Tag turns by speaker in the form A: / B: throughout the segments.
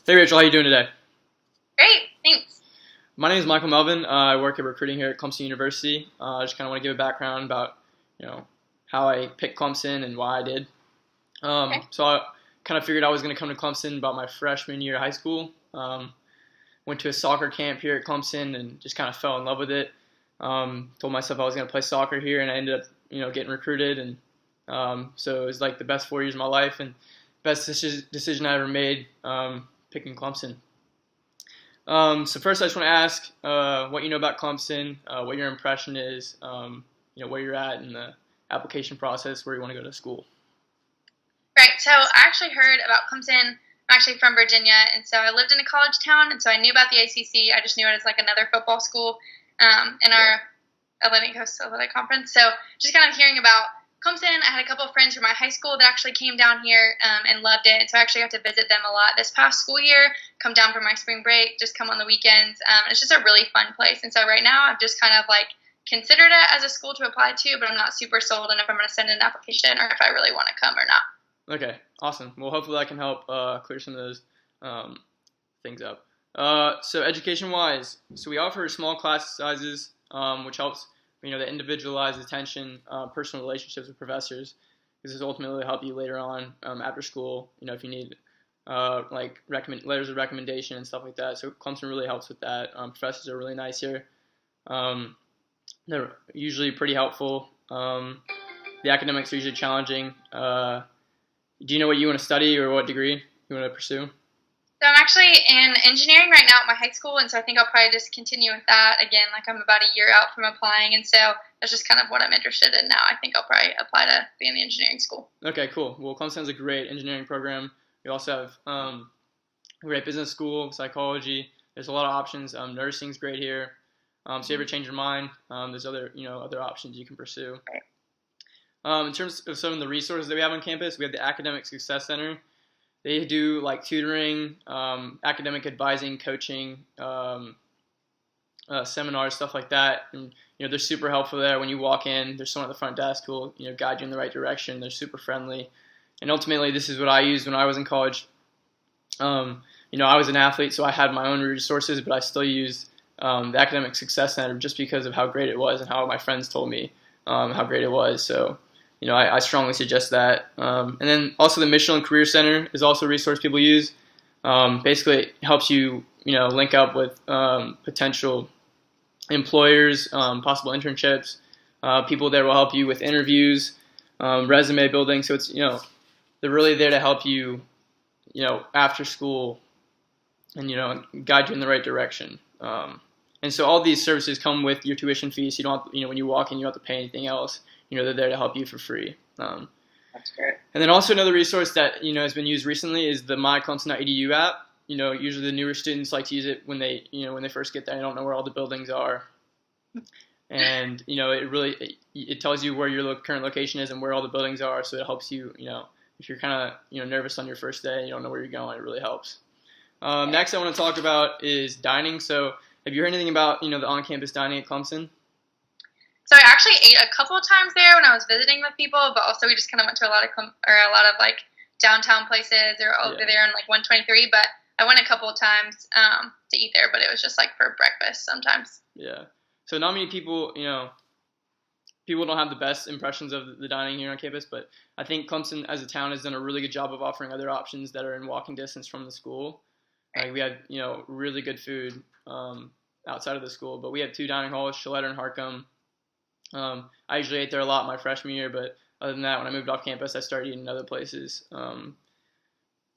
A: Hey Rachel, how you doing today?
B: Great, thanks.
A: My name is Michael Melvin. I work at recruiting here at Clemson University. I just kind of want to give a background about, you know, how I picked Clemson and why I did.
B: Okay.
A: So I kind of figured I was going to come to Clemson about my freshman year of high school. Went to a soccer camp here at Clemson and just kind of fell in love with it. Told myself I was going to play soccer here, and I ended up, getting recruited. And so it was like the best 4 years of my life and best decision I ever made, picking Clemson. So first, I just want to ask what you know about Clemson, what your impression is, where you're at in the application process, where you want to go to school.
B: Right, so I actually heard about Clemson. I'm actually from Virginia, and so I lived in a college town, and so I knew about the ACC. I just knew it as like another football school in our Atlantic Coast Athletic Conference. So just kind of hearing about Clemson, I had a couple of friends from my high school that actually came down here and loved it, and so I actually got to visit them a lot this past school year, come down for my spring break, just come on the weekends. It's just a really fun place, and so right now I've just kind of like considered it as a school to apply to, but I'm not super sold on if I'm going to send an application or if I really want to come or not.
A: Okay, awesome. Well, hopefully that can help clear some of those things up. So education-wise, so we offer small class sizes, which helps, the individualized attention, personal relationships with professors. This is ultimately help you later on after school, if you need letters of recommendation and stuff like that. So Clemson really helps with that. Professors are really nice here. They're usually pretty helpful. The academics are usually challenging. Do you know what you want to study or what degree you want to pursue?
B: So I'm actually in engineering right now at my high school, and so I think I'll probably just continue with that. Again, like I'm about a year out from applying, and so that's just kind of what I'm interested in now. I think I'll probably apply to be in the engineering school.
A: Okay, cool. Well, Clemson has a great engineering program. We also have a great business school, psychology. There's a lot of options. Nursing's great here. So if you ever change your mind, there's other options you can pursue.
B: Right.
A: In terms of some of the resources that we have on campus, we have the Academic Success Center. They do like tutoring, academic advising, coaching, seminars, stuff like that. And they're super helpful there. When you walk in, there's someone at the front desk who will guide you in the right direction. They're super friendly. And ultimately, this is what I used when I was in college. I was an athlete, so I had my own resources, but I still used the Academic Success Center just because of how great it was and how my friends told me how great it was. So I strongly suggest that. And then also the Michelin Career Center is also a resource people use. Basically, it helps you, link up with potential employers, possible internships. People there will help you with interviews, resume building. So it's, they're really there to help you, after school and, guide you in the right direction. And so all these services come with your tuition fees. You don't have, when you walk in, you don't have to pay anything else. They're there to help you for free.
B: That's great.
A: And then also another resource that, has been used recently is the myclemson.edu app. Usually the newer students like to use it when they first get there. They don't know where all the buildings are. And, it tells you where your current location is and where all the buildings are. So it helps you, if you're kind of, nervous on your first day and you don't know where you're going, it really helps. Next I want to talk about is dining. So have you heard anything about, the on-campus dining at Clemson?
B: So I actually ate a couple of times there when I was visiting with people, but also we just kind of went to a lot of like downtown places or over there on like 123. But I went a couple of times to eat there, but it was just like for breakfast sometimes.
A: Yeah. So not many people, people don't have the best impressions of the dining here on campus, but I think Clemson as a town has done a really good job of offering other options that are in walking distance from the school. Like we had, really good food outside of the school, but we have two dining halls, Shaletta and Harcum. I usually ate there a lot my freshman year, but other than that, when I moved off campus, I started eating in other places.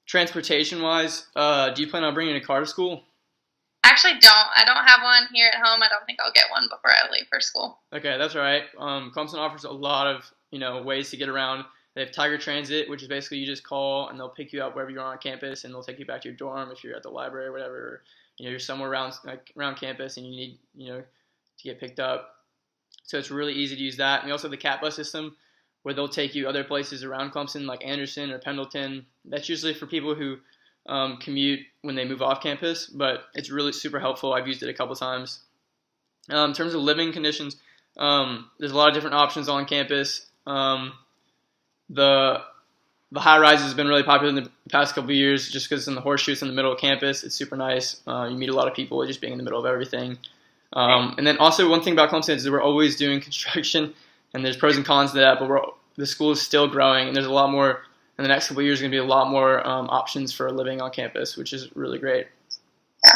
A: Transportation-wise, do you plan on bringing a car to school?
B: I actually don't. I don't have one here at home. I don't think I'll get one before I leave for school.
A: Okay, that's all right. Clemson offers a lot of, ways to get around. They have Tiger Transit, which is basically you just call and they'll pick you up wherever you are on campus, and they'll take you back to your dorm if you're at the library or whatever. Or, you're somewhere around campus and you need, to get picked up. So it's really easy to use that. And we also have the CAT bus system where they'll take you other places around Clemson like Anderson or Pendleton. That's usually for people who commute when they move off campus, but it's really super helpful. I've used it a couple times. In terms of living conditions, there's a lot of different options on campus. The The high rise has been really popular in the past couple of years just because it's in the horseshoes in the middle of campus. It's super nice. You meet a lot of people just being in the middle of everything. And then also one thing about Clemson is that we're always doing construction, and there's pros and cons to that, but the school is still growing, and there's a lot more, in the next couple of years, going to be a lot more options for living on campus, which is really great.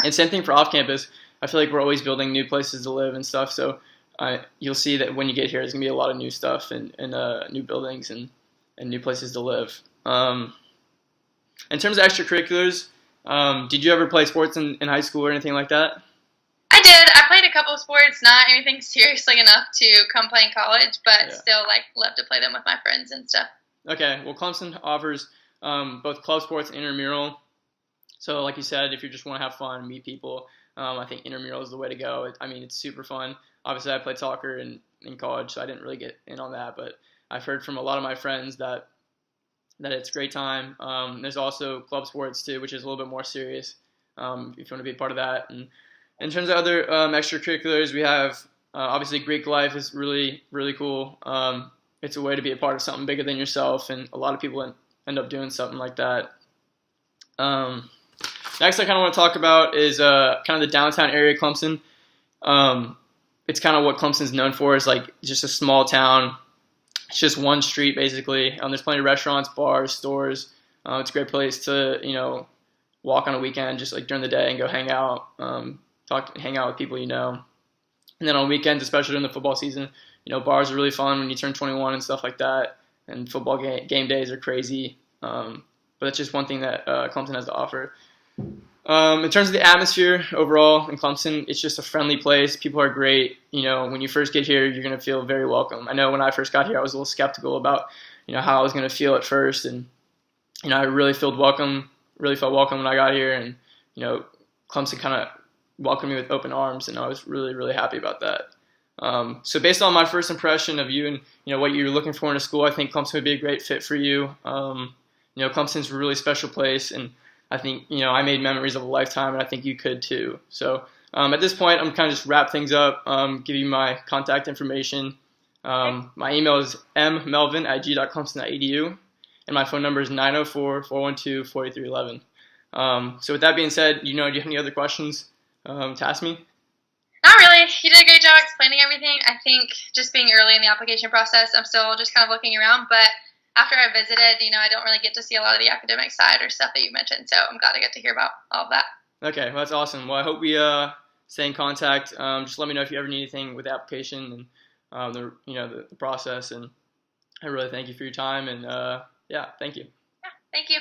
A: And same thing for off campus. I feel like we're always building new places to live and stuff, so you'll see that when you get here, there's going to be a lot of new stuff and new buildings and new places to live. In terms of extracurriculars, did you ever play sports in high school or anything like that?
B: I did. I played a couple of sports, not anything seriously enough to come play in college, but still love to play them with my friends and stuff.
A: Okay, well, Clemson offers both club sports and intramural. So like you said, if you just want to have fun and meet people, I think intramural is the way to go. I mean, it's super fun. Obviously, I played soccer in college, so I didn't really get in on that, but I've heard from a lot of my friends that it's a great time. There's also club sports too, which is a little bit more serious if you want to be a part of that. And in terms of other extracurriculars, we have obviously Greek life is really, really cool. It's a way to be a part of something bigger than yourself, and a lot of people end up doing something like that. Next, I kind of want to talk about is kind of the downtown area of Clemson. It's kind of what Clemson's known for, is like just a small town. It's just one street basically. There's plenty of restaurants, bars, stores. It's a great place to walk on a weekend, just like during the day, and go hang out, hang out with people you know. And then on weekends, especially during the football season, bars are really fun when you turn 21 and stuff like that. And football game days are crazy. But that's just one thing that Clemson has to offer. In terms of the atmosphere overall in Clemson, it's just a friendly place. People are great. When you first get here, you're going to feel very welcome. I know when I first got here, I was a little skeptical about, how I was going to feel at first. And, I really felt welcome when I got here. And, Clemson kind of welcomed me with open arms, and I was really, really happy about that. So based on my first impression of you and, what you're looking for in a school, I think Clemson would be a great fit for you. Clemson's a really special place, and I think, I made memories of a lifetime, and I think you could too. So at this point, I'm kind of just wrap things up, give you my contact information. My email is mmelvin@g.clemson.edu, and my phone number is 904-412-4311. So with that being said, do you have any other questions to ask me?
B: Not really. You did a great job explaining everything. I think just being early in the application process, I'm still just kind of looking around, but after I visited, I don't really get to see a lot of the academic side or stuff that you mentioned, so I'm glad I get to hear about all of that.
A: Okay, well, that's awesome. Well, I hope we stay in contact. Just let me know if you ever need anything with the application and the process. And I really thank you for your time. And yeah, thank you.
B: Yeah, thank you.